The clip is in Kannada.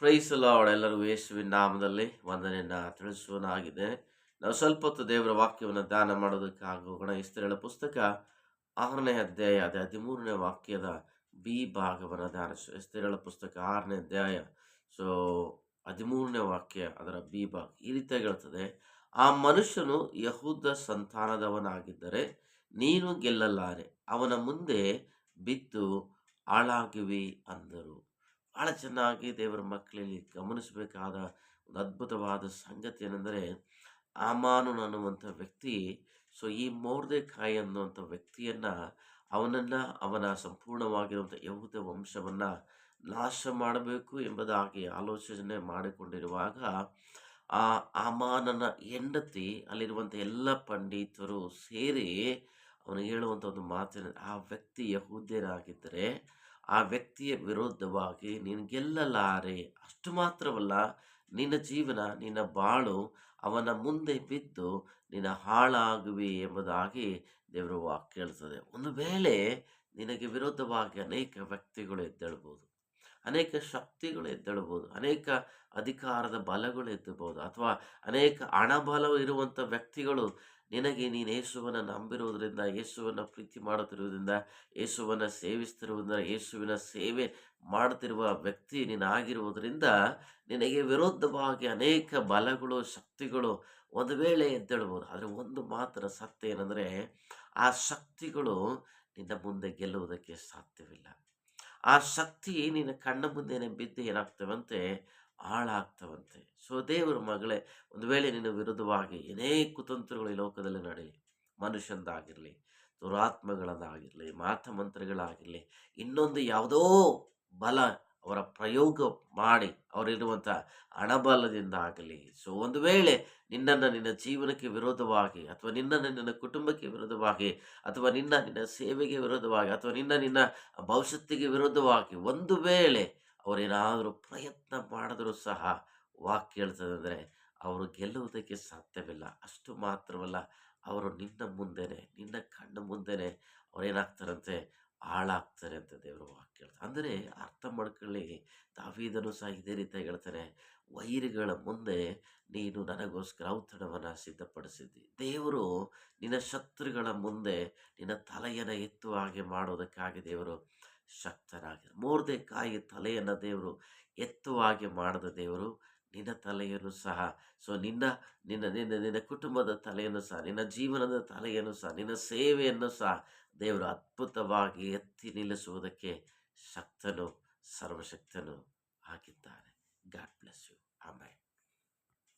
Price lord. ಎಲ್ಲರಿಗೂ ಯೇಸುವಿನ ನಾಮದಲ್ಲಿ ವಂದನೆಯನ್ನ ತಿಳಿಸುವನಾಗಿದೆ. ನಾವು ಸ್ವಲ್ಪ ಹೊತ್ತು ದೇವರ ವಾಕ್ಯವನ್ನು ಧ್ಯಾನ ಮಾಡೋದಕ್ಕಾಗಿ ಹೋಗೋಣ. ಇಸ್ತ್ರೇಲ ಪುಸ್ತಕ 6ನೇ ಅಧ್ಯಾಯ 13ನೇ ವಾಕ್ಯದ ಬಿ ಭಾಗವನ್ನು ಧ್ಯಾನಿಸು. ಇಸ್ತ್ರೇಲ ಪುಸ್ತಕ 6ನೇ ಅಧ್ಯಾಯ 13ನೇ ವಾಕ್ಯ ಅದರ ಬಿ ಭಾಗ ಈ ರೀತಿಯಾಗಿ ಹೇಳ್ತದೆ. ಆ ಮನುಷ್ಯನು ಯಹೂದ ಸಂತಾನದವನಾಗಿದ್ದರೆ ನೀನು ಗೆಲ್ಲಲಾರೆ, ಅವನ ಮುಂದೆ ಬಿದ್ದು ಹಾಳಾಗುವಿ ಅಂದರು. ಬಹಳ ಚೆನ್ನಾಗಿ ದೇವರ ಮಕ್ಕಳಲ್ಲಿ ಗಮನಿಸಬೇಕಾದ ಒಂದು ಅದ್ಭುತವಾದ ಸಂಗತಿ ಏನೆಂದರೆ, ಆಮಾನು ಅನ್ನುವಂಥ ವ್ಯಕ್ತಿ, ಈ ಮೊರ್ದೆಕಾಯಿ ಅನ್ನುವಂಥ ವ್ಯಕ್ತಿಯನ್ನ, ಅವನ ಸಂಪೂರ್ಣವಾಗಿರುವಂಥ ಯಹೂದ ವಂಶವನ್ನ ನಾಶ ಮಾಡಬೇಕು ಎಂಬುದಾಗಿ ಆಲೋಚನೆ ಮಾಡಿಕೊಂಡಿರುವಾಗ, ಆ ಆಮಾನನ ಹೆಂಡತಿ ಅಲ್ಲಿರುವಂಥ ಎಲ್ಲ ಪಂಡಿತರು ಸೇರಿ ಅವನಿಗೆ ಹೇಳುವಂಥ ಒಂದು ಮಾತಿನ, ಆ ವ್ಯಕ್ತಿ ಯಹೂದ್ಯನಾಗಿದ್ದರೆ ಆ ವ್ಯಕ್ತಿಯ ವಿರುದ್ಧವಾಗಿ ನೀನು ಗೆಲ್ಲಲಾರೆ. ಅಷ್ಟು ಮಾತ್ರವಲ್ಲ, ನಿನ್ನ ಜೀವನ, ನಿನ್ನ ಬಾಳು ಅವನ ಮುಂದೆ ಬಿದ್ದು ನಿನ್ನ ಹಾಳಾಗುವಿ ಎಂಬುದಾಗಿ ದೇವರ ವಾಕ್ಯ ಹೇಳ್ತದೆ. ಒಂದು ವೇಳೆ ನಿನಗೆ ವಿರುದ್ಧವಾಗಿ ಅನೇಕ ವ್ಯಕ್ತಿಗಳು ಎದ್ದೇಳ್ಬೋದು, ಅನೇಕ ಶಕ್ತಿಗಳು ಎದ್ದೇಳ್ಬೋದು, ಅನೇಕ ಅಧಿಕಾರದ ಬಲಗಳು ಎದ್ದಬಹುದು, ಅಥವಾ ಅನೇಕ ಹಣಬಲ ಇರುವಂಥ ವ್ಯಕ್ತಿಗಳು ನಿನಗೆ, ನೀನು ಯೇಸುವನ್ನು ನಂಬಿರುವುದರಿಂದ, ಯೇಸುವನ್ನು ಪ್ರೀತಿ ಮಾಡುತ್ತಿರುವುದರಿಂದ, ಯೇಸುವನ್ನು ಸೇವಿಸ್ತಿರುವುದರಿಂದ, ಯೇಸುವಿನ ಸೇವೆ ಮಾಡುತ್ತಿರುವ ವ್ಯಕ್ತಿ ನೀನಾಗಿರುವುದರಿಂದ ನಿನಗೆ ವಿರುದ್ಧವಾಗಿ ಅನೇಕ ಬಲಗಳು, ಶಕ್ತಿಗಳು ಒಂದು ವೇಳೆ ಎದ್ದೇಳ್ಬೋದು. ಆದರೆ ಒಂದು ಮಾತ್ರ ಸತ್ಯ ಏನಂದರೆ, ಆ ಶಕ್ತಿಗಳು ನಿನ್ನ ಮುಂದೆ ಗೆಲ್ಲುವುದಕ್ಕೆ ಸಾಧ್ಯವಿಲ್ಲ. ಆ ಶಕ್ತಿ ನಿನ್ನ ಕಣ್ಣ ಮುಂದೆನೆ ಬಿದ್ದು ಏನಾಗ್ತವಂತೆ, ಹಾಳಾಗ್ತವಂತೆ. ದೇವರ ಮಗಳೇ, ಒಂದು ವೇಳೆ ನಿನ್ನ ವಿರುದ್ಧವಾಗಿ ಏನೇ ಕುತಂತ್ರಗಳು ಈ ಲೋಕದಲ್ಲಿ ನಡೆಯಲಿ, ಮನುಷ್ಯಂದಾಗಿರಲಿ, ದುರಾತ್ಮಗಳದ್ದಾಗಿರಲಿ, ಮಾತಮಂತ್ರಗಳಾಗಿರಲಿ, ಇನ್ನೊಂದು ಯಾವುದೋ ಬಲ ಅವರ ಪ್ರಯೋಗ ಮಾಡಿ ಅವರಿರುವಂಥ ಹಣಬಲದಿಂದ ಆಗಲಿ, ಒಂದು ವೇಳೆ ನಿನ್ನ ಜೀವನಕ್ಕೆ ವಿರೋಧವಾಗಿ, ಅಥವಾ ನಿನ್ನ ಕುಟುಂಬಕ್ಕೆ ವಿರೋಧವಾಗಿ, ಅಥವಾ ನಿನ್ನ ಸೇವೆಗೆ ವಿರೋಧವಾಗಿ, ಅಥವಾ ನಿನ್ನ ಭವಿಷ್ಯತ್ತಿಗೆ ವಿರೋಧವಾಗಿ ಒಂದು ವೇಳೆ ಅವರೇನಾದರೂ ಪ್ರಯತ್ನ ಮಾಡಿದರೂ ಸಹ ವಾಕ್ಯ ಹೇಳ್ತದೆ ಅಂದರೆ, ಅವರು ಗೆಲ್ಲುವುದಕ್ಕೆ ಸಾಧ್ಯವಿಲ್ಲ. ಅಷ್ಟು ಮಾತ್ರವಲ್ಲ, ಅವರು ನಿನ್ನ ಮುಂದೆನೆ, ನಿನ್ನ ಕಣ್ಣು ಮುಂದೆನೆ ಅವರೇನಾಗ್ತಾರಂತೆ, ಹಾಳಾಗ್ತಾರೆ ಅಂತ ದೇವರ ವಾಕ್ಯ ಹೇಳ್ತಾರೆ. ಅಂದರೆ ಅರ್ಥ ಮಾಡ್ಕೊಳ್ಳಿ, ದಾವೀದನು ಸಹ ಇದೇ ರೀತಿಯಾಗಿ ಹೇಳ್ತಾನೆ, ವೈರಿಗಳ ಮುಂದೆ ನೀನು ನನಗೋಸ್ಕರ ಔತಣವನ್ನು ಸಿದ್ಧಪಡಿಸಿದ್ದಿ. ದೇವರು ನಿನ್ನ ಶತ್ರುಗಳ ಮುಂದೆ ನಿನ್ನ ತಲೆಯನ್ನು ಎತ್ತುವ ಹಾಗೆ ಮಾಡೋದಕ್ಕಾಗಿ ದೇವರು ಶಕ್ತರಾಗಿರು. ಮೊರ್ದೆಕಾಯಿ ತಲೆಯನ್ನು ದೇವರು ಎತ್ತುವ ಹಾಗೆ ಮಾಡದ ದೇವರು ನಿನ್ನ ತಲೆಯನ್ನು ಸಹ, ನಿನ್ನ ನಿನ್ನ ನಿನ್ನ ನಿನ್ನ ಕುಟುಂಬದ ತಲೆಯನ್ನು ಸಹ, ನಿನ್ನ ಜೀವನದ ತಲೆಯನ್ನು ಸಹ, ನಿನ್ನ ಸೇವೆಯನ್ನು ಸಹ ದೇವರು ಅದ್ಭುತವಾಗಿ ಎತ್ತಿ ನಿಲ್ಲಿಸುವುದಕ್ಕೆ ಶಕ್ತನು, ಸರ್ವಶಕ್ತನು.